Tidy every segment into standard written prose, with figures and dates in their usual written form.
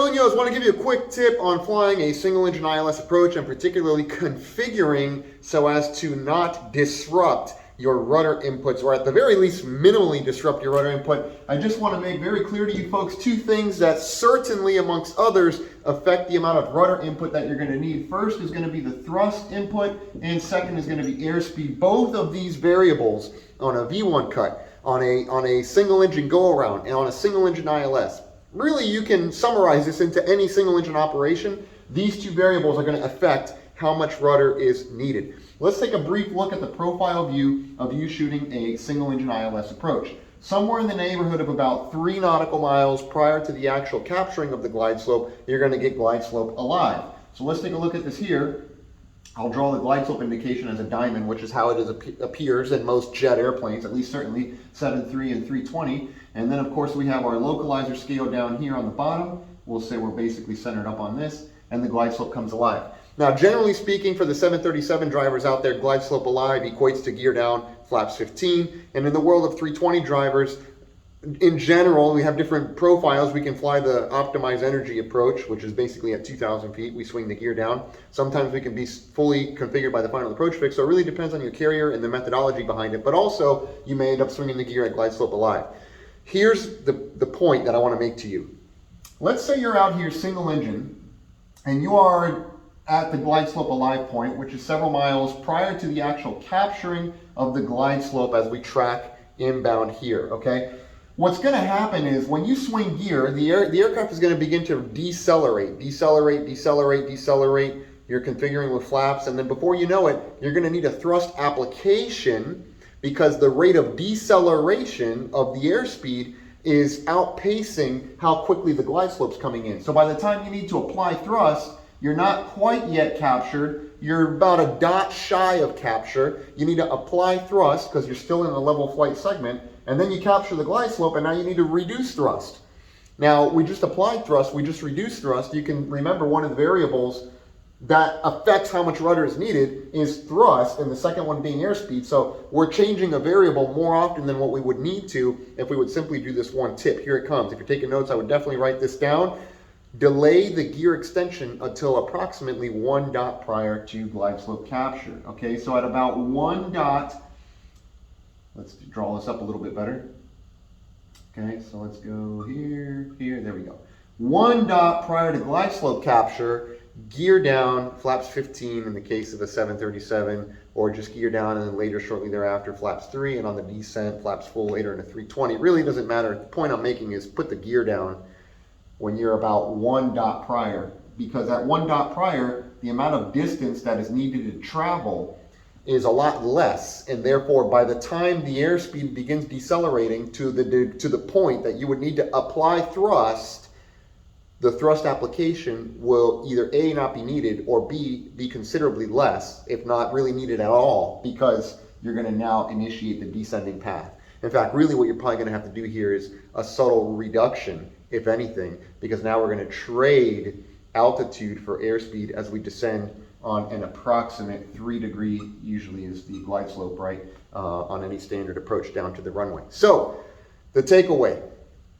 Munoz. I want to give you a quick tip on flying a single engine ILS approach and particularly configuring so as to not disrupt your rudder inputs, or at the very least minimally disrupt your rudder input. I just want to make very clear to you folks two things that certainly amongst others affect the amount of rudder input that you're going to need. First is going to be the thrust input, and second is going to be airspeed. Both of these variables on a V1 cut, on a single engine go around, and on a single engine ILS, really you can summarize this into any single engine operation. These two variables are going to affect how much rudder is needed. Let's take a brief look at the profile view of you shooting a single engine ILS approach. Somewhere in the neighborhood of about 3 nautical miles prior to the actual capturing of the glide slope, you're going to get glide slope alive. So let's take a look at this here. I'll draw the glide slope indication as a diamond, which is how it appears in most jet airplanes, at least certainly 7.3 and 320. And then of course we have our localizer scale down here on the bottom. We'll say we're basically centered up on this, and the glide slope comes alive. Now, generally speaking, for the 737 drivers out there, glide slope alive equates to gear down, flaps 15. And in the world of 320 drivers, in general, we have different profiles. We can fly the optimized energy approach, which is basically at 2,000 feet. We swing the gear down. Sometimes we can be fully configured by the final approach fix. So it really depends on your carrier and the methodology behind it. But also, you may end up swinging the gear at glide slope alive. Here's the point that I want to make to you. Let's say you're out here single engine, and you are at the glide slope alive point, which is several miles prior to the actual capturing of the glide slope as we track inbound here, okay? What's going to happen is when you swing gear, the aircraft is going to begin to decelerate. You're configuring with flaps, and then before you know it, you're going to need a thrust application because the rate of deceleration of the airspeed is outpacing how quickly the glide slope's coming in. So by the time you need to apply thrust, you're not quite yet captured. You're about a dot shy of capture. You need to apply thrust because you're still in a level flight segment, and then you capture the glide slope, and now you need to reduce thrust. Now, we just applied thrust, we just reduced thrust. You can remember one of the variables that affects how much rudder is needed is thrust, and the second one being airspeed. So we're changing a variable more often than what we would need to if we would simply do this one tip. Here it comes. If you're taking notes, I would definitely write this down. Delay the gear extension until approximately 1 dot prior to glide slope capture. Okay, so at about 1 dot, let's draw this up a little bit better. Okay, so let's go here, there we go. 1 dot prior to glide slope capture, gear down, flaps 15 in the case of a 737, or just gear down and then later shortly thereafter flaps 3, and on the descent flaps full later in a 320. It really doesn't matter. The point I'm making is put the gear down when you're about 1 dot prior, because at 1 dot prior, the amount of distance that is needed to travel is a lot less, and therefore by the time the airspeed begins decelerating to the point that you would need to apply thrust, the thrust application will either A, not be needed, or B, be considerably less, if not really needed at all, because you're going to now initiate the descending path. In fact, really what you're probably going to have to do here is a subtle reduction, if anything, because now we're going to trade altitude for airspeed as we descend on an approximate 3 degree, usually is the glide slope, right, on any standard approach down to the runway. So the takeaway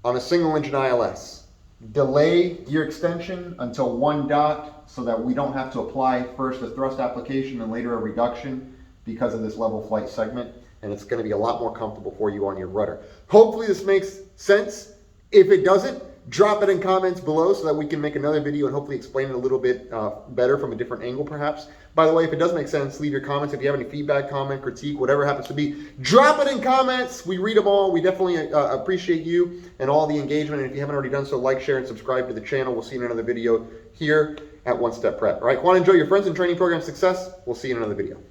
on a single engine ILS, delay gear extension until 1 dot so that we don't have to apply first a thrust application and later a reduction because of this level flight segment, and it's going to be a lot more comfortable for you on your rudder. Hopefully this makes sense. If it doesn't, drop it in comments below so that we can make another video and hopefully explain it a little bit better from a different angle perhaps. By the way, if it does make sense, leave your comments. If you have any feedback, comment, critique, whatever it happens to be, drop it in comments. We read them all. We definitely appreciate you and all the engagement. And if you haven't already done so, like, share, and subscribe to the channel. We'll see you in another video here at One Step Prep. All right, want to enjoy your friends and training program success? We'll see you in another video.